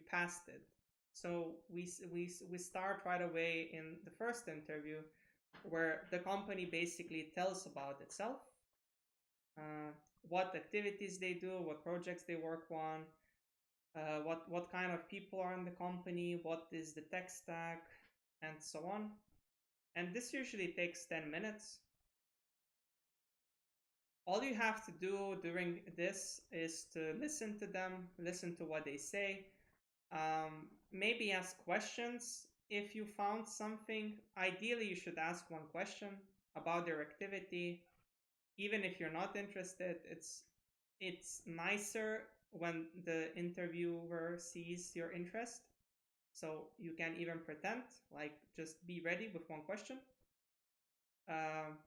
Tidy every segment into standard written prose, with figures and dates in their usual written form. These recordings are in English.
past it. So we start right away in the first interview, where the company basically tells about itself, uh, what activities they do, what projects they work on, what kind of people are in the company, what is the tech stack, and so on. And this usually takes 10 minutes. All you have to do during this is to listen to them, listen to what they say, maybe ask questions if you found something. Ideally, you should ask one question about their activity. Even if you're not interested, it's nicer when the interviewer sees your interest. So you can even pretend, like, just be ready with one question. Um,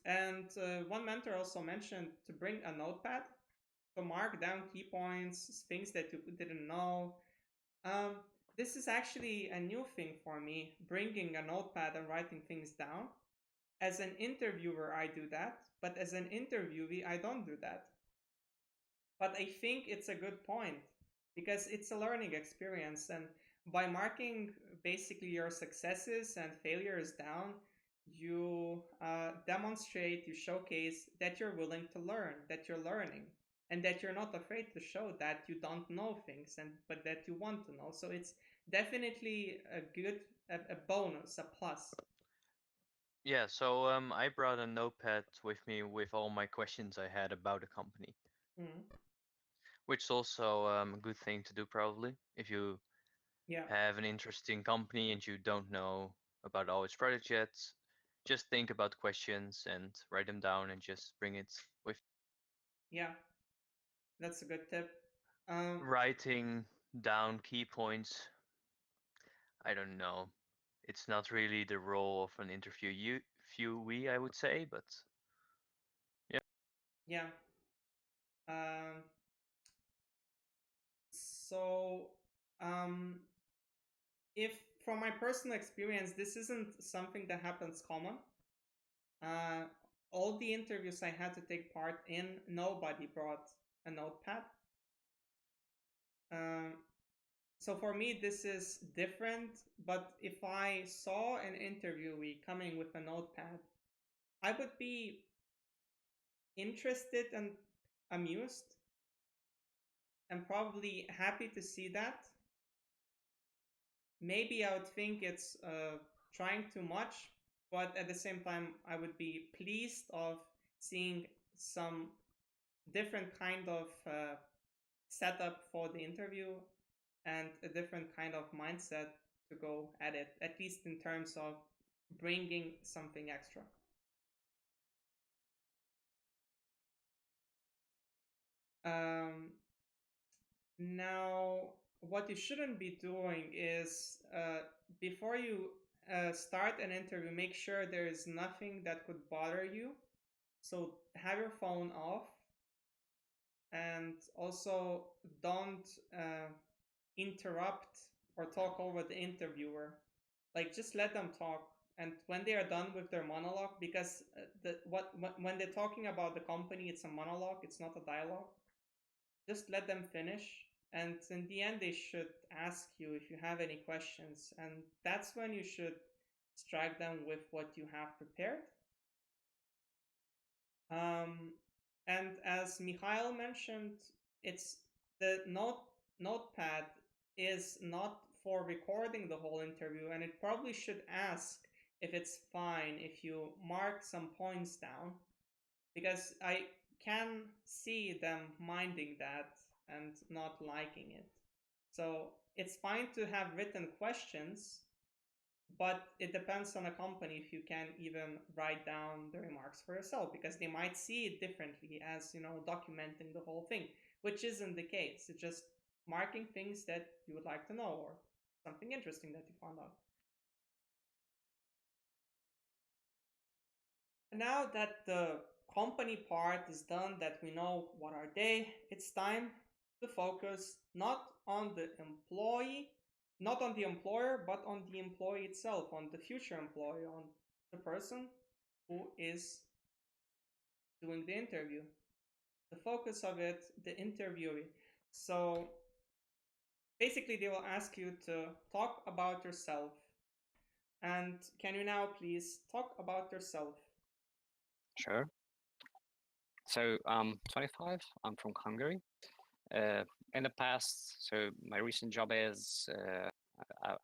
and one mentor also mentioned to bring a notepad to mark down key points, things that you didn't know. Um, this is actually a new thing for me, bringing a notepad and writing things down. As an interviewer, I do that, but as an interviewee, I don't do that. But I think it's a good point because it's a learning experience. And by marking basically your successes and failures down, you demonstrate, you showcase that you're willing to learn, that you're learning, and that you're not afraid to show that you don't know things, and but that you want to know. So it's definitely a good, a bonus, a plus. Yeah, so I brought a notepad with me with all my questions I had about the company, Mhm. which is also a good thing to do probably if you Yeah, have an interesting company and you don't know about all its products yet. Just think about the questions and write them down and just bring it with yeah, that's a good tip. Um, writing down key points. I don't know. It's not really the role of an interviewee, I would say, but yeah. yeah. Um, so, um, if from my personal experience, this isn't something that happens common. Uh, all the interviews I had to take part in, nobody brought a notepad. Um, so for me, this is different. But if I saw an interviewee coming with a notepad, I would be interested and amused and probably happy to see that. Maybe I would think it's trying too much, but at the same time, I would be pleased of seeing some different kind of setup for the interview and a different kind of mindset to go at it, at least in terms of bringing something extra. Um, Now, what you shouldn't be doing is before you start an interview, make sure there is nothing that could bother you. So have your phone off, and also don't interrupt or talk over the interviewer. Like, just let them talk. And when they are done with their monologue, because when they're talking about the company, it's a monologue, it's not a dialogue. Just let them finish, and in the end they should ask you if you have any questions, and that's when you should strike them with what you have prepared. Um, and as Mikhail mentioned, it's the notepad is not for recording the whole interview, and it probably should ask if it's fine if you mark some points down, because I can see them minding that and not liking it. So it's fine to have written questions, but it depends on a company if you can even write down the remarks for yourself, because they might see it differently as, documenting the whole thing, which isn't the case. It's just marking things that you would like to know, or something interesting that you found out. Now that the company part is done, that we know what are they, it's time to focus not on the employee, not on the employer, but on the employee itself, on the future employee, on the person who is doing the interview. The focus of it, the interviewee. So basically they will ask you to talk about yourself. And can you now please talk about yourself? Sure. So I'm 25. I'm from Hungary. In the past, so my recent job is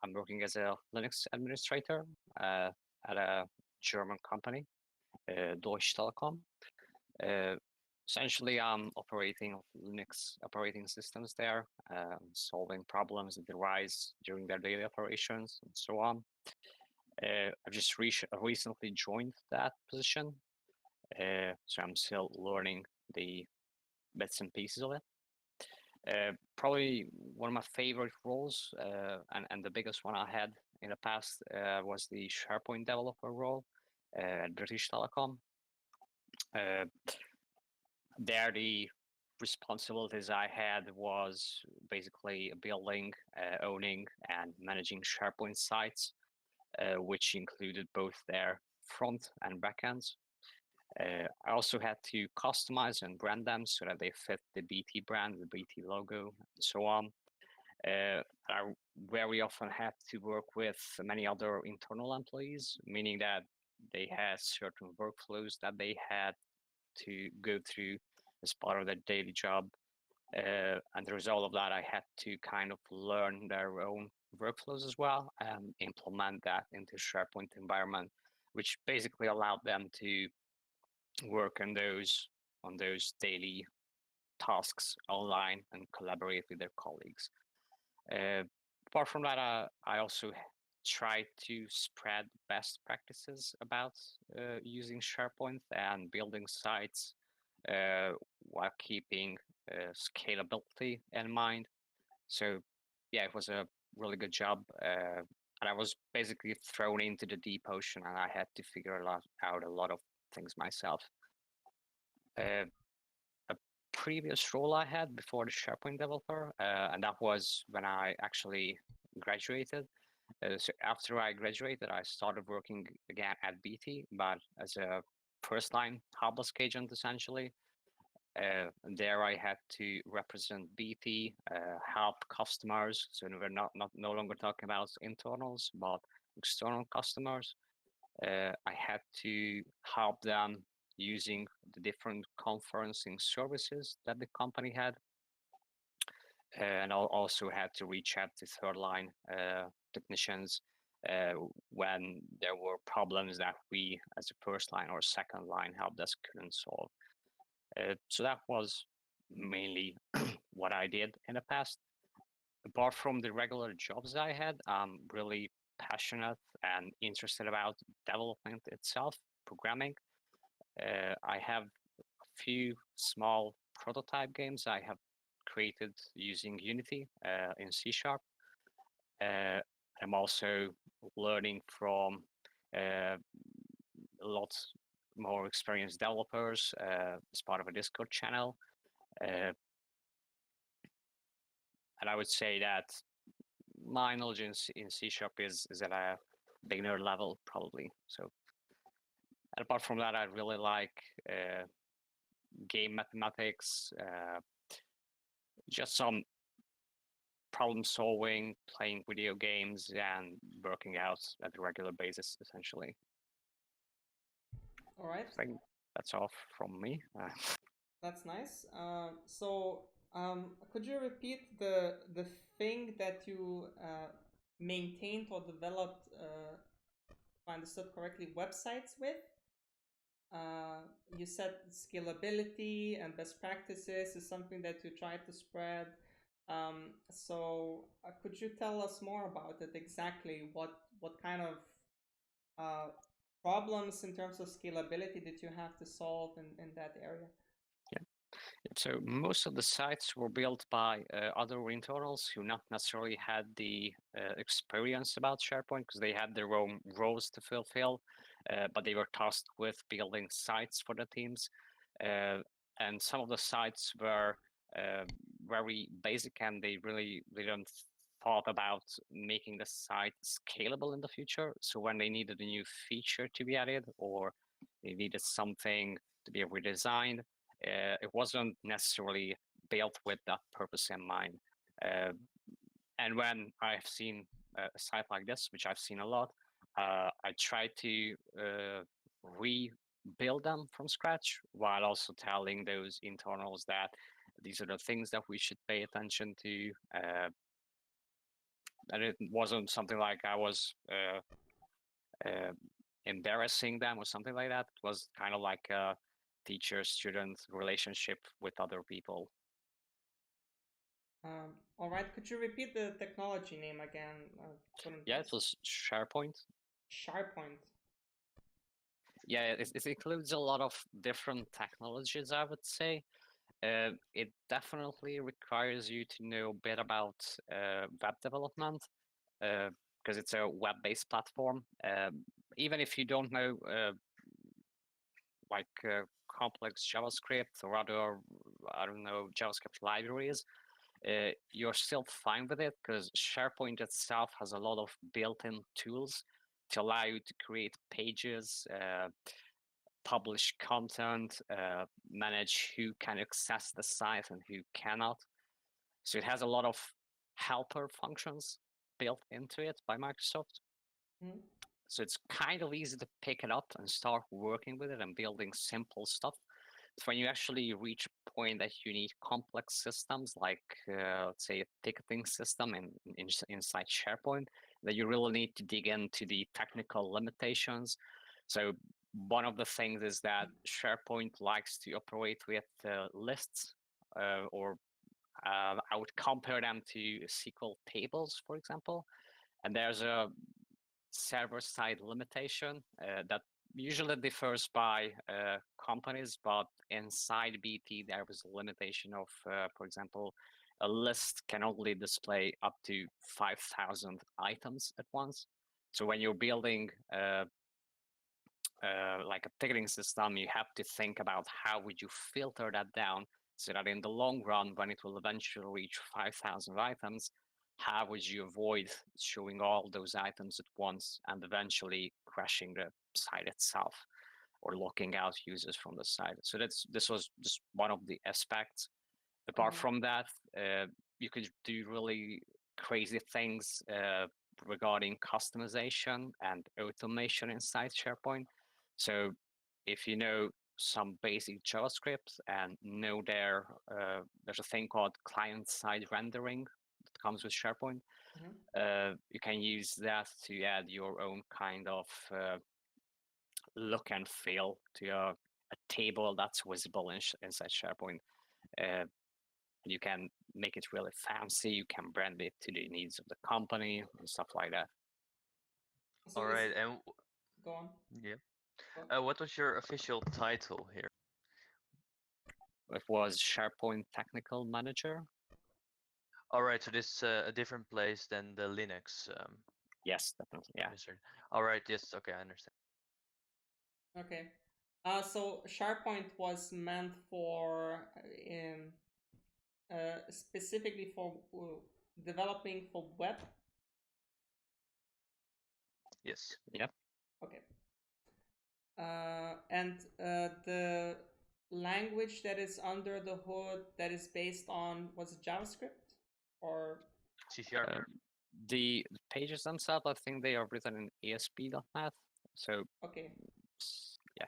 I'm working as a Linux administrator at a German company, Deutsche Telekom. Uh, Essentially, I'm operating Linux operating systems there, solving problems that arise during their daily operations and so on. I've just recently joined that position, so I'm still learning the bits and pieces of it. Probably one of my favorite roles, and the biggest one I had in the past was the SharePoint developer role at British Telecom. There, the responsibilities I had was basically building, owning, and managing SharePoint sites, which included both their front and backends. I also had to customize and brand them so that they fit the BT brand, the BT logo, and so on. I very often had to work with many other internal employees, meaning that they had certain workflows that they had to go through as part of their daily job. And the result of that, I had to kind of learn their own workflows as well and implement that into SharePoint environment, which basically allowed them to work on those daily tasks online and collaborate with their colleagues. Apart from that, I also try to spread best practices about using SharePoint and building sites while keeping scalability in mind. So yeah, it was a really good job. And I was basically thrown into the deep ocean and I had to figure out a lot of things myself. A previous role I had before the SharePoint developer, and that was when I actually graduated. So after I graduated, I started working again at BT, but as a first line help agent essentially. There I had to represent BT, help customers. So we're no longer talking about internals, but external customers. I had to help them using the different conferencing services that the company had. And I also had to reach out to third line technicians when there were problems that we as a first line or second line help desk couldn't solve. So that was mainly what I did in the past. Apart from the regular jobs I had, I'm really passionate and interested about development itself, programming. I have a few small prototype games I have created using Unity in C Sharp. I'm also learning from a lot more experienced developers as part of a Discord channel. And I would say that my knowledge in C Sharp is at a beginner level, probably. So, and apart from that, I really like game mathematics, just some problem solving, playing video games, and working out at a regular basis, essentially. All right. I think that's all from me. That's nice. Could you repeat the thing that you maintained or developed, if I understood correctly, websites with? You said scalability and best practices is something that you try to spread. Could you tell us more about it exactly? What kind of problems in terms of scalability did you have to solve in that area? So most of the sites were built by other internals who not necessarily had the experience about SharePoint because they had their own roles to fulfill, but they were tasked with building sites for the teams. And some of the sites were very basic and they really didn't thought about making the site scalable in the future. So when they needed a new feature to be added or they needed something to be redesigned, it wasn't necessarily built with that purpose in mind. And when I've seen a site like this, which I've seen a lot, I try to rebuild them from scratch while also telling those internals that these are the things that we should pay attention to. And it wasn't something like I was embarrassing them or something like that. It was kind of like a teacher-student relationship with other people. All right, could you repeat the technology name again? Yeah, it was SharePoint. SharePoint. Yeah, it includes a lot of different technologies, I would say. It definitely requires you to know a bit about web development because it's a web-based platform. Even if you don't know complex JavaScript or other, I don't know, JavaScript libraries, you're still fine with it because SharePoint itself has a lot of built-in tools to allow you to create pages, publish content, manage who can access the site and who cannot. So it has a lot of helper functions built into it by Microsoft. Mm-hmm. So it's kind of easy to pick it up and start working with it and building simple stuff. But when you actually reach a point that you need complex systems, like let's say a ticketing system inside SharePoint, that you really need to dig into the technical limitations. So one of the things is that SharePoint likes to operate with lists, or I would compare them to SQL tables, for example. And there's a server-side limitation that usually differs by companies, but inside BT there was a limitation of, for example, a list can only display up to 5,000 items at once. So when you're building like a ticketing system, you have to think about how would you filter that down so that in the long run, when it will eventually reach 5,000 items, how would you avoid showing all those items at once and eventually crashing the site itself or locking out users from the site? So this was just one of the aspects. Apart from that, you could do really crazy things regarding customization and automation inside SharePoint. So if you know some basic JavaScript and know there's a thing called client-side rendering that comes with SharePoint. You can use that to add your own kind of look and feel to a table that's visible inside SharePoint. You can make it really fancy. You can brand it to the needs of the company and stuff like that. So All right, and go on. Yeah. What was your official title here? It was SharePoint Technical Manager. All right, so this is a different place than the Linux. Yes, definitely. Yeah. All right. Yes. Okay, I understand. Okay. So SharePoint was meant for specifically for developing for web. Yes. Yep. Okay. And the language that is under the hood that is based on, was it JavaScript or C#? The pages themselves, I think they are written in ASP.NET. So okay. Yeah.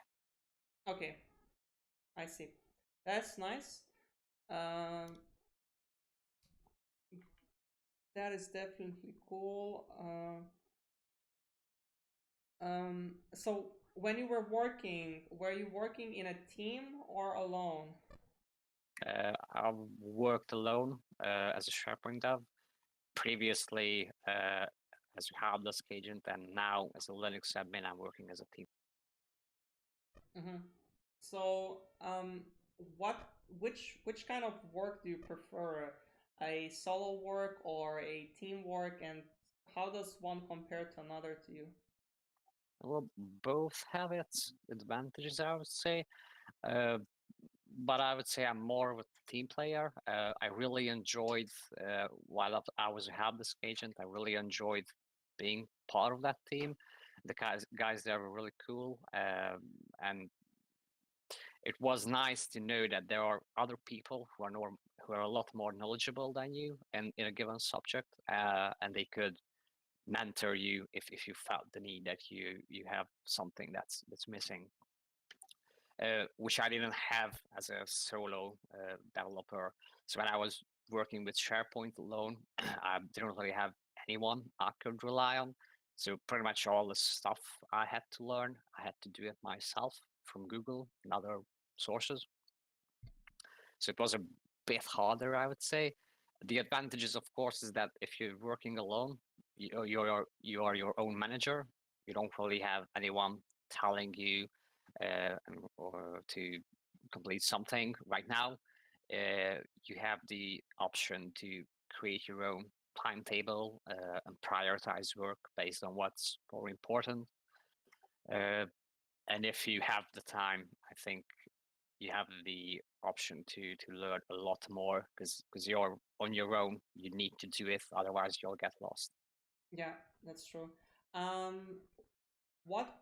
Okay. I see. That's nice. That is definitely cool. So when you were you working in a team or alone? I worked alone as a SharePoint dev. Previously as a help desk agent, and now as a Linux admin, I'm working as a team. So, which kind of work do you prefer? A solo work or a team work, and how does one compare to another to you? Well, both have its advantages, I would say. But I would say I'm more of a team player. I really enjoyed, while I was a help desk agent, I really enjoyed being part of that team. The guys there were really cool. And it was nice to know that there are other people who are a lot more knowledgeable than you in a given subject, and they could mentor you if you felt the need that you have something that's missing, which I didn't have as a solo developer. So when I was working with SharePoint alone, I didn't really have anyone I could rely on. So pretty much all the stuff I had to learn, I had to do it myself from Google and other sources. So it was a bit harder, I would say. The advantages, of course, is that if you're working alone, you are your own manager. You don't really have anyone telling you or to complete something right now. You have the option to create your own timetable and prioritize work based on what's more important. And if you have the time, I think you have the option to learn a lot more because you're on your own. You need to do it, otherwise you'll get lost. Yeah, that's true. Um, what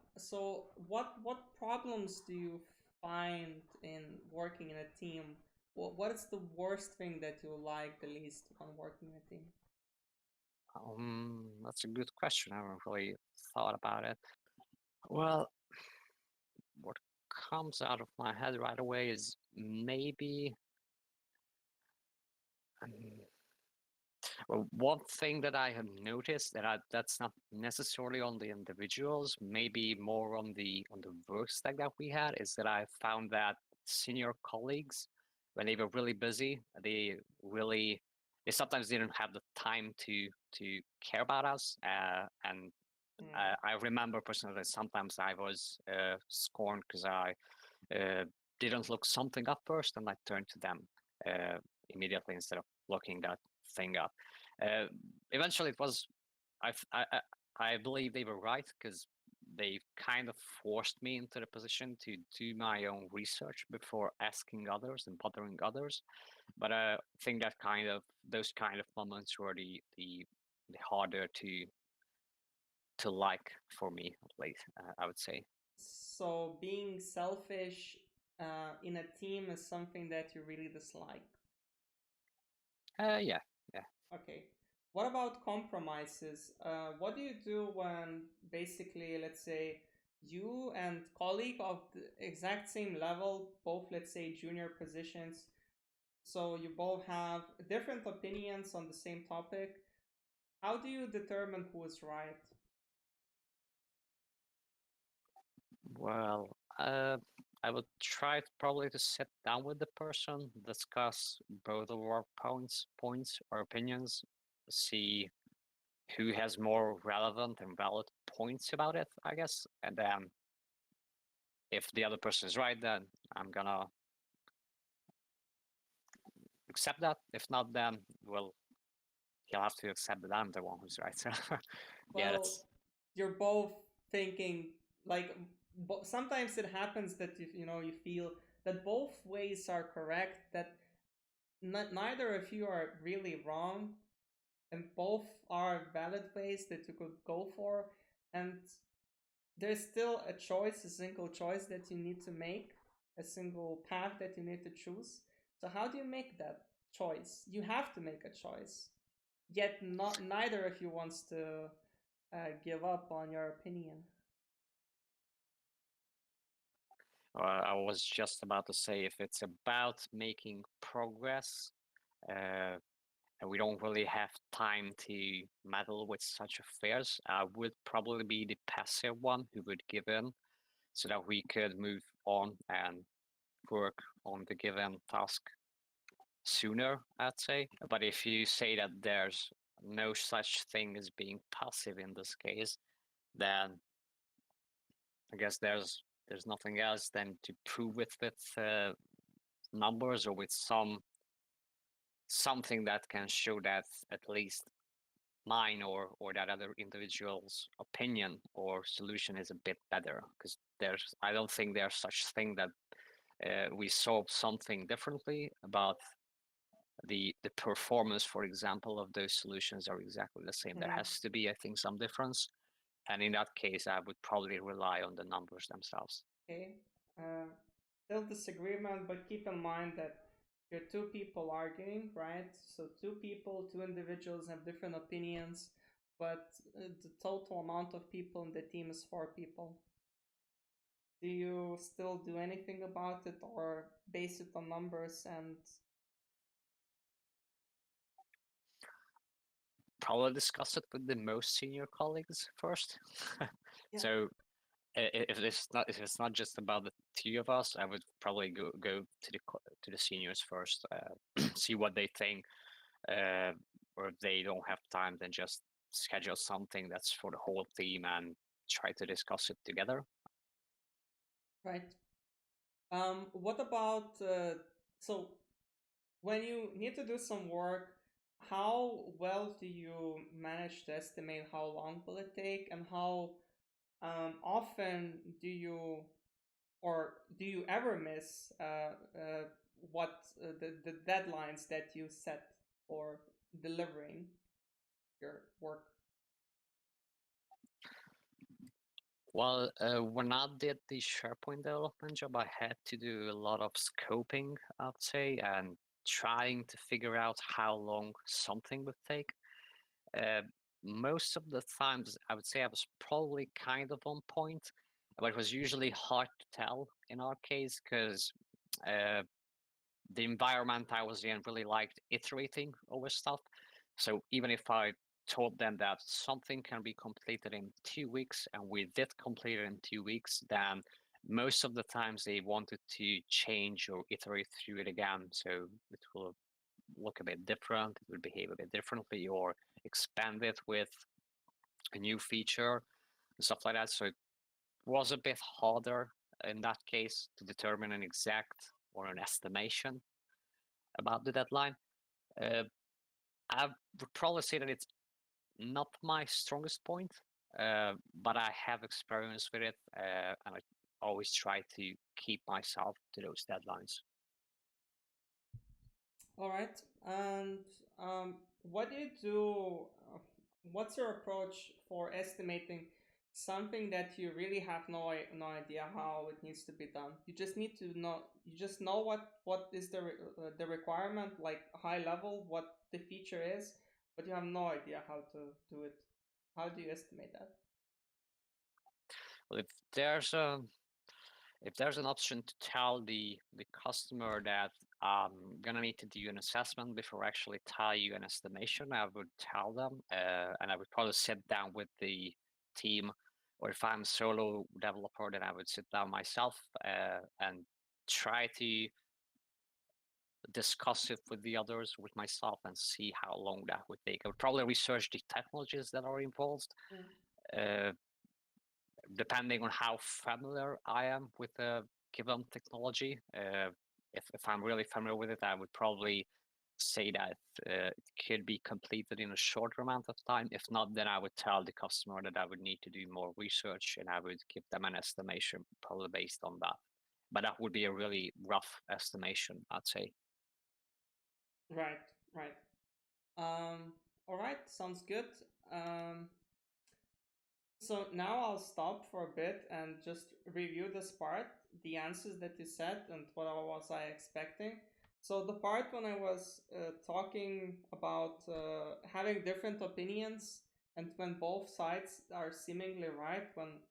problems do you find in working in a team? What is the worst thing that you like the least when working in a team? That's a good question. I haven't really thought about it. Well, what comes out of my head right away is maybe well, one thing that I have noticed that's not necessarily on the individuals, maybe more on the work stack that we had, is that I found that senior colleagues, when they were really busy, they sometimes didn't have the time to care about us, and I remember personally that sometimes I was scorned because I didn't look something up first, and I turned to them immediately instead of looking that thing up. Uh, Eventually, it was I believe they were right because they kind of forced me into the position to do my own research before asking others and bothering others. But I think that those kind of moments were the harder to like for me, at least I would say. So being selfish in a team is something that you really dislike. Yeah, yeah. Okay. What about compromises? What do you do when basically, let's say, you and colleague of the exact same level, both let's say junior positions, so you both have different opinions on the same topic. How do you determine who is right? Well, I would try probably to sit down with the person, discuss both of our points or opinions, see who has more relevant and valid points about it, I guess. And then if the other person is right, then I'm gonna accept that. If not, then well, he'll have to accept that I'm the one who's right. So yeah, Well, you're both thinking like sometimes it happens that you feel that both ways are correct, that neither of you are really wrong, and both are valid ways that you could go for, and there's still a choice, a single choice that you need to make, a single path that you need to choose. So how do you make that choice? You have to make a choice, yet neither of you wants to give up on your opinion. I was just about to say if it's about making progress, uh, and we don't really have time to meddle with such affairs, I would probably be the passive one who would give in so that we could move on and work on the given task sooner, I'd say. But if you say that there's no such thing as being passive in this case, then I guess there's nothing else than to prove it with numbers or with something that can show that at least mine or that other individual's opinion or solution is a bit better, because I don't think there's such thing that we solve something differently about the performance, for example, of those solutions are exactly the same. There has to be, I think, some difference, and in that case I would probably rely on the numbers themselves. Okay. still disagreement, but keep in mind that you're two people arguing, right? So two people, two individuals have different opinions, but the total amount of people in the team is four people. Do you still do anything about it or base it on numbers and Probably discuss it with the most senior colleagues first. Yeah. So if it's not just about the two of us, I would probably go to the seniors first, see what they think, or if they don't have time, then just schedule something that's for the whole team and try to discuss it together. right? What about so when you need to do some work, how well do you manage to estimate how long will it take, and how often do you or do you ever miss what the deadlines that you set for delivering your work? Well, when I did the SharePoint development job, I had to do a lot of scoping, I'd say, and trying to figure out how long something would take. Uh, most of the times, I would say I was probably kind of on point, but it was usually hard to tell in our case because the environment I was in really liked iterating over stuff. So even if I told them that something can be completed in 2 weeks and we did complete it in 2 weeks, then most of the times they wanted to change or iterate through it again. So it will look a bit different, it will behave a bit differently, or expand it with a new feature and stuff like that. So it was a bit harder in that case to determine an exact or an estimation about the deadline. Uh, I would probably say that it's not my strongest point, but I have experience with it, and I always try to keep myself to those deadlines. All right. And what do you do? What's your approach for estimating something that you really have no idea how it needs to be done? You just need to know. You just know what is the requirement, like high level, what the feature is, but you have no idea how to do it. How do you estimate that? Well, if there's an option to tell the customer that I'm gonna need to do an assessment before I actually tell you an estimation, I would tell them, and I would probably sit down with the team, or if I'm a solo developer, then I would sit down myself and try to discuss it with the others, with myself, and see how long that would take. I would probably research the technologies that are involved. Uh, Depending on how familiar I am with a given technology. If I'm really familiar with it, I would probably say that it could be completed in a shorter amount of time. If not, then I would tell the customer that I would need to do more research and I would give them an estimation probably based on that. But that would be a really rough estimation, I'd say. Right, right. All right, sounds good. Um, So now I'll stop for a bit and just review this part, the answers that you said, and what was I expecting. So the part when I was talking about having different opinions and when both sides are seemingly right, when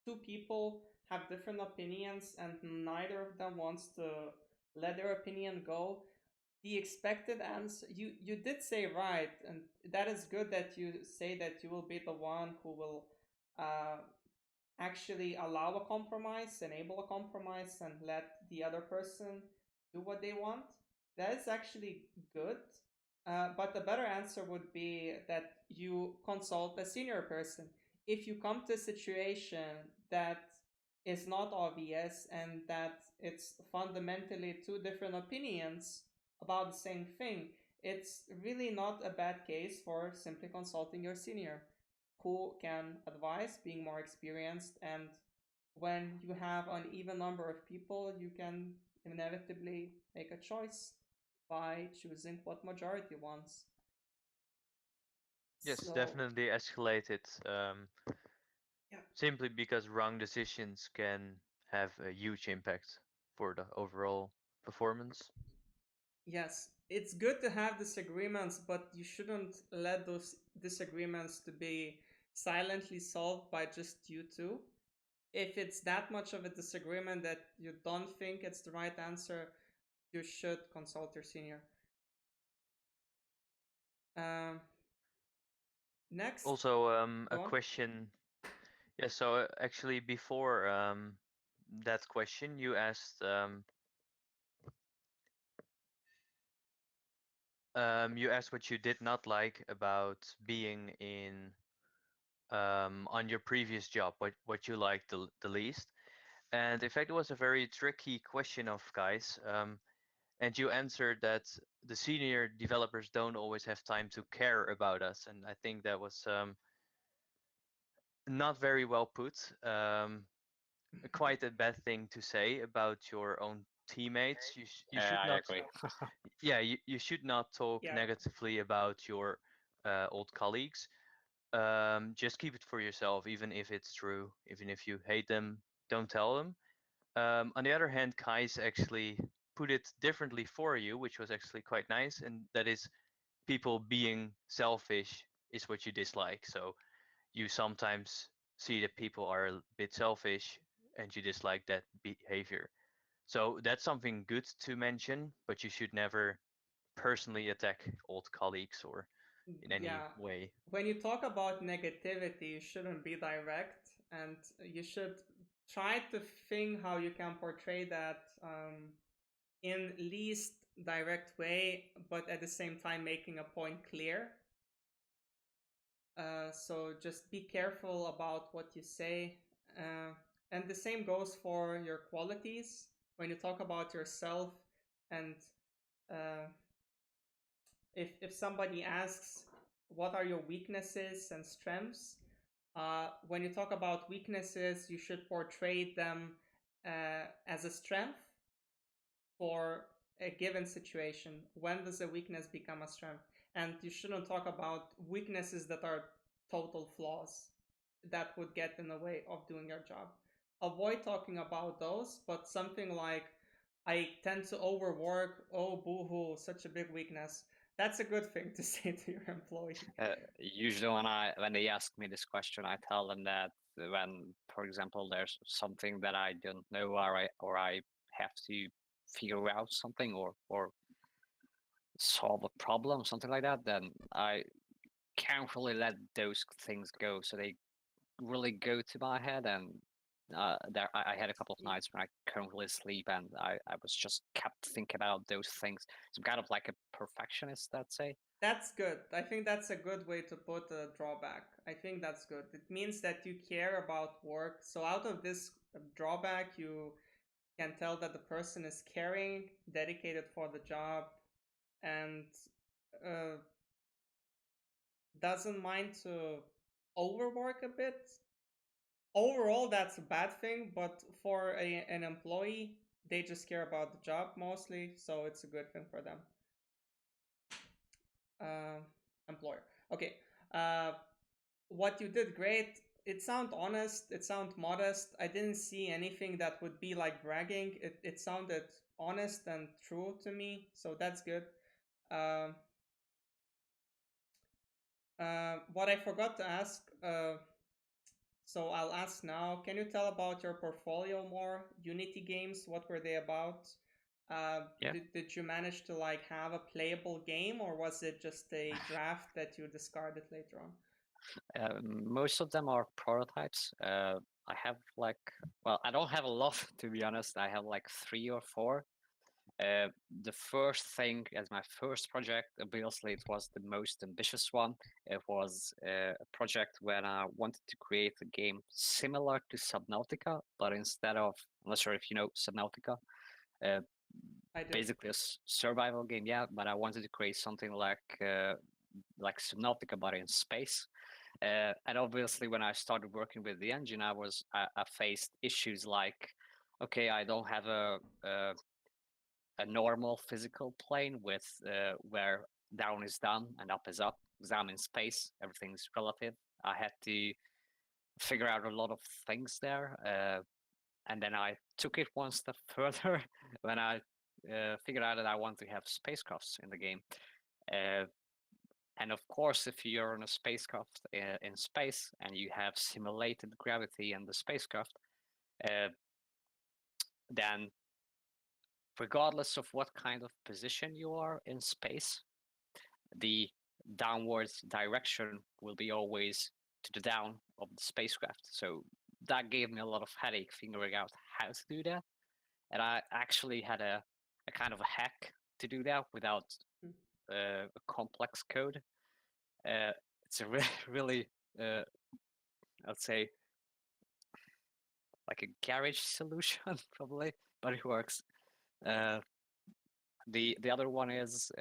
two people have different opinions and neither of them wants to let their opinion go, the expected answer you did say right, and that is good that you say that you will be the one who will uh, actually allow a compromise, enable a compromise, and let the other person do what they want. That is actually good. But the better answer would be that you consult a senior person. If you come to a situation that is not obvious and that it's fundamentally two different opinions about the same thing, it's really not a bad case for simply consulting your senior who can advise, being more experienced. And when you have an even number of people, you can inevitably make a choice by choosing what majority wants. Yes, So, definitely escalate it. yeah, Simply because wrong decisions can have a huge impact for the overall performance. Yes, it's good to have disagreements, but you shouldn't let those disagreements to be silently solved by just you two. If it's that much of a disagreement that you don't think it's the right answer, you should consult your senior. Um, Next, Also, a go on. question. Yeah, so actually, before that question, you asked what you did not like about being in on your previous job, what you liked the least. And in fact, it was a very tricky question of guys. And you answered that the senior developers don't always have time to care about us, and I think that was not very well put. Quite a bad thing to say about your own teammates. You should I not, agree. yeah, you should not talk Yeah. negatively about your old colleagues. Just keep it for yourself, even if it's true. Even if you hate them, don't tell them. On the other hand, Kais actually put it differently for you, which was actually quite nice, and that is people being selfish is what you dislike. So you sometimes see that people are a bit selfish and you dislike that behavior. So that's something good to mention, but you should never personally attack old colleagues or in any Yeah. way. When you talk about negativity, you shouldn't be direct, and you should try to think how you can portray that in least direct way, but at the same time making a point clear. So just be careful about what you say. And the same goes for your qualities. When you talk about yourself, and uh, if somebody asks, what are your weaknesses and strengths? When you talk about weaknesses, you should portray them as a strength for a given situation. When does a weakness become a strength? And you shouldn't talk about weaknesses that are total flaws that would get in the way of doing your job. Avoid talking about those, but something like, I tend to overwork, oh boohoo, such a big weakness. That's a good thing to say to your employee. Usually when they ask me this question, I tell them that when, for example, there's something that I don't know, or I have to figure out something, or solve a problem, something like that, then I can't really let those things go. So they really go to my head, and I had a couple of nights when I couldn't really sleep, and I was just kept thinking about those things. So I'm kind of like a perfectionist, I'd say. That's good. I think that's a good way to put a drawback. I think that's good. It means that you care about work. So out of this drawback, you can tell that the person is caring, dedicated for the job, and uh, doesn't mind to overwork a bit. Overall, that's a bad thing, but for an employee, they just care about the job mostly, so it's a good thing for them. Uh, Employer. Okay. Uh, what you did great. It sounded honest. It sounded modest. I didn't see anything that would be like bragging. It sounded honest and true to me, so that's good. Um, what I forgot to ask, so I'll ask now. Can you tell about your portfolio more? Unity games, what were they about? Yeah. Did you manage to like have a playable game, or was it just a draft that you discarded later on? Most of them are prototypes. I have like, well, I don't have a lot to be honest. I have like 3 or 4. The first thing as my first project, obviously, it was the most ambitious one. It was a project where I wanted to create a game similar to Subnautica, but instead of, I'm not sure if you know Subnautica, uh, I do. basically a survival game, yeah. But I wanted to create something like Subnautica, but in space. And obviously, when I started working with the engine, I faced issues like, okay, I don't have a normal physical plane with where down is down and up is up. Because I'm in space, everything's relative. I had to figure out a lot of things there. and then I took it one step further when I figured out that I want to have spacecrafts in the game. And of course, if you're on a spacecraft in space and you have simulated gravity in the spacecraft, then regardless of what kind of position you are in space, the downwards direction will be always to the down of the spacecraft. So that gave me a lot of headache figuring out how to do that. And I actually had a kind of a hack to do that without a complex code. It's a really, I'd say, like a garage solution probably, but it works. The other one is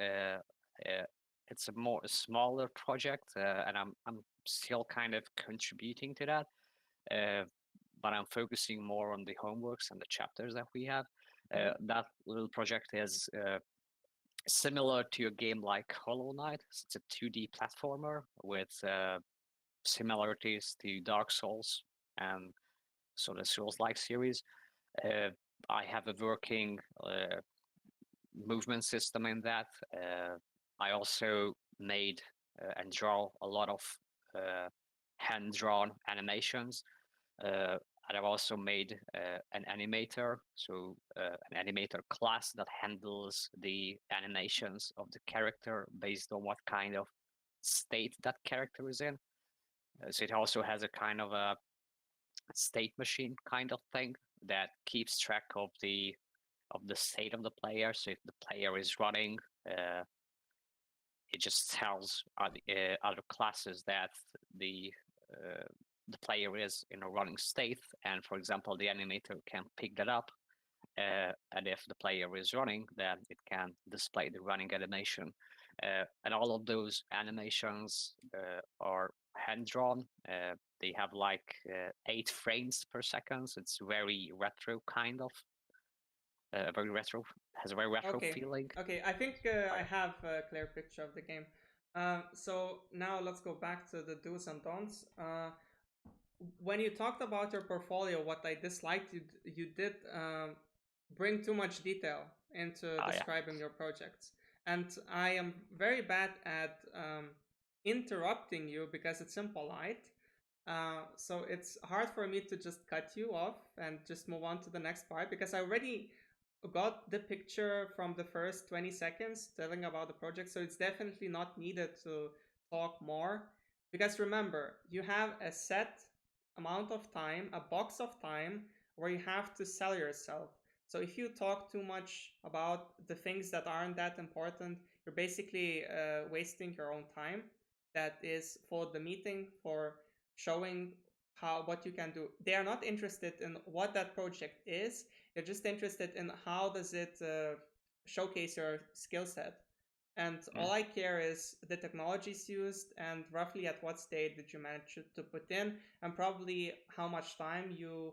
it's a smaller project, and I'm still kind of contributing to that, but I'm focusing more on the homeworks and the chapters that we have. That little project is similar to a game like Hollow Knight. It's a 2D platformer with similarities to Dark Souls and sort of Souls-like series. I have a working movement system in that. I also made and draw a lot of hand-drawn animations. And I've also made an animator, so an animator class that handles the animations of the character based on what kind of state that character is in. So it also has a kind of a state machine kind of thing that keeps track of the state of the player. So if the player is running, it just tells other classes that the player is in a running state, and for example, the animator can pick that up. And if the player is running, then it can display the running animation. And all of those animations are hand drawn. They have like 8 frames per second. So it's very retro kind of. Very retro, has a very retro feeling. Okay, I think I have a clear picture of the game. So now let's go back to the do's and don'ts. When you talked about your portfolio, what I disliked, you did bring too much detail into describing your projects. And I am very bad at interrupting you because it's impolite. So it's hard for me to just cut you off and just move on to the next part, because I already got the picture from the first 20 seconds telling about the project. So it's definitely not needed to talk more, because remember, you have a set amount of time, a box of time where you have to sell yourself. So if you talk too much about the things that aren't that important, you're basically wasting your own time. That is for the meeting, for showing what you can do. They are not interested in what that project is. They're just interested in how does it showcase your skill set. And all I care is the technologies used and roughly at what state did you manage to put in, and probably how much time you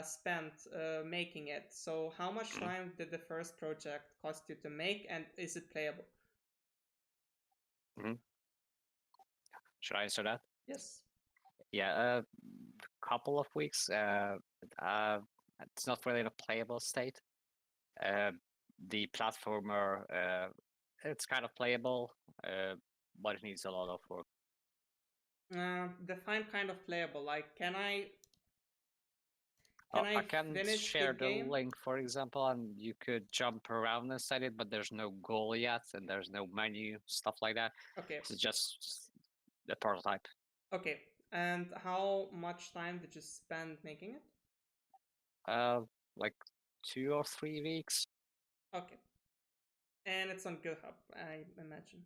spent making it. So how much time did the first project cost you to make, and is it playable? Should I answer that? Yes. Yeah, a couple of weeks. It's not really in a playable state. The platformer, it's kind of playable, but it needs a lot of work. Define kind of playable. Like, can I can share the link, for example, and you could jump around inside it, but there's no goal yet, and there's no menu, stuff like that. Okay. It's just the prototype. Okay. And how much time did you spend making it? Like 2 or 3 weeks. Okay. And it's on GitHub, I imagine.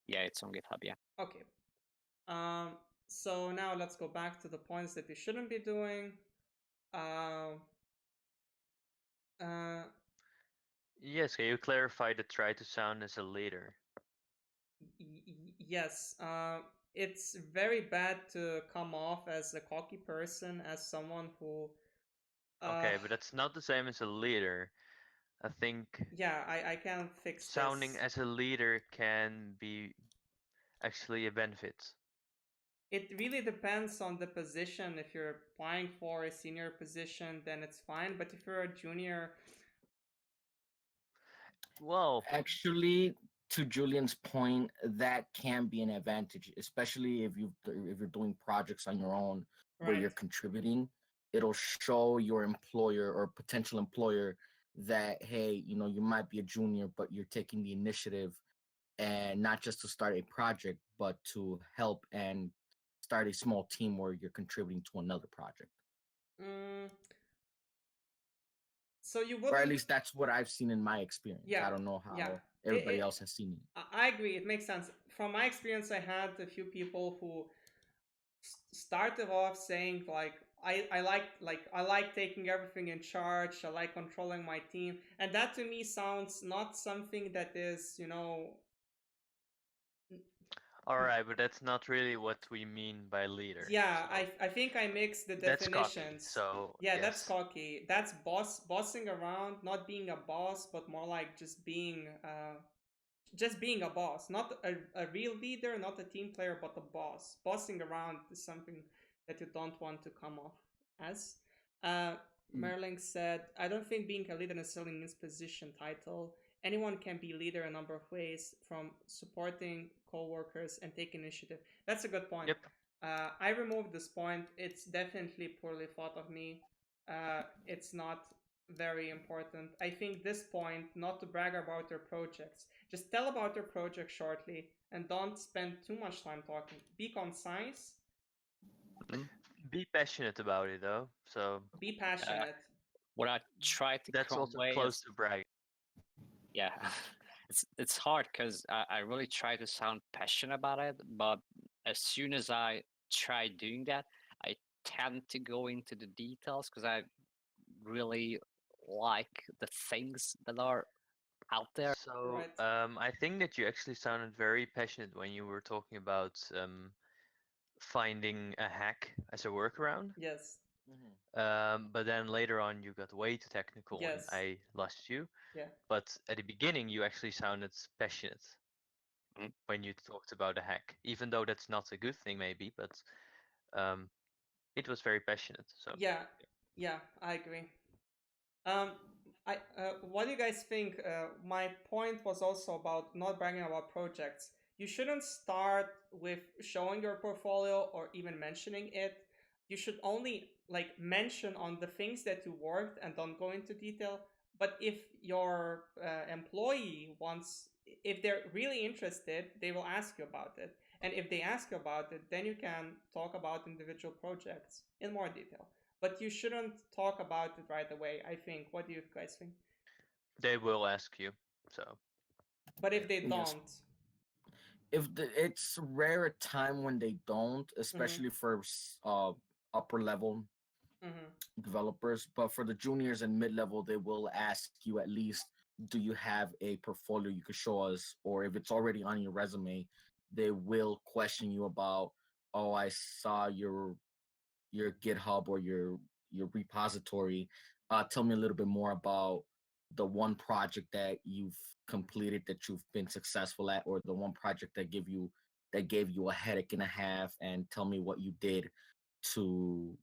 Yeah, it's on GitHub, yeah. Okay. So now let's go back to the points that you shouldn't be doing. Yes, can you clarify the try to sound as a leader? Yes. It's very bad to come off as a cocky person, as someone who... Okay, but that's not the same as a leader. I think... Yeah, I can fix sounding this. as a leader can be actually a benefit. it really depends on the position. If you're applying for a senior position, then it's fine. But if you're a junior, Well, Actually, to Julian's point, that can be an advantage, especially if you're doing projects on your own where right? you're contributing. It'll show your employer or potential employer that, hey, you might be a junior, but you're taking the initiative, and not just to start a project, but to help and start a small team where you're contributing to another project. Mm, so you Or at wouldn't. least that's what I've seen in my experience. Yeah, I don't know yeah. how everybody It, else has seen it. I agree. It makes sense. From my experience, I had a few people who started off saying like, I like taking everything in charge. I like controlling my team, and that to me sounds not something that is, all right, but that's not really what we mean by leader. yeah. So I think I mixed the that's cocky. definitions. So Yeah, that's yes. cocky. That's bossing around, not being a boss, but more like just being a boss, not a real leader, not a team player, but a boss. Bossing around is something that you don't want to come off as. Merling said, I don't think being a leader necessarily means position title. Anyone can be leader a number of ways, from supporting co-workers and take initiative. That's a good point. Yep. I removed this point. It's definitely poorly thought of me. It's not very important. I think this point, not to brag about your projects, just tell about your project shortly and don't spend too much time talking. Be concise, Be passionate about it though. So be passionate. What I try to that's also convey close is, to bragging. yeah, it's hard because I really try to sound passionate about it, but as soon as I try doing that, I tend to go into the details because I really like the things that are out there. So Right. I think that you actually sounded very passionate when you were talking about finding a hack as a workaround. Yes. But then later on you got way too technical and Yes. I lost you. Yeah. But at the beginning you actually sounded passionate Mhm. when you talked about a hack, even though that's not a good thing maybe, but it was very passionate. So Yeah, I agree. Um, what do you guys think? My point was also about not bragging about projects. You shouldn't start with showing your portfolio or even mentioning it. You should only like mention on the things that you worked and don't go into detail. But if your employee wants, if they're really interested, they will ask you about it. And if they ask you about it, then you can talk about individual projects in more detail, but you shouldn't talk about it right away, I think. What do you guys think? they will ask you. So But if they Yes. don't, It's rare a time when they don't, mm-hmm, especially for upper level mm-hmm, developers, but for the juniors and mid level, they will ask you at least, do you have a portfolio you could show us? Or if it's already on your resume, they will question you about, oh, I saw your GitHub or your repository. Tell me a little bit more about the one project that you've completed that you've been successful at, or the one project that gave you a headache and a half, and tell me what you did to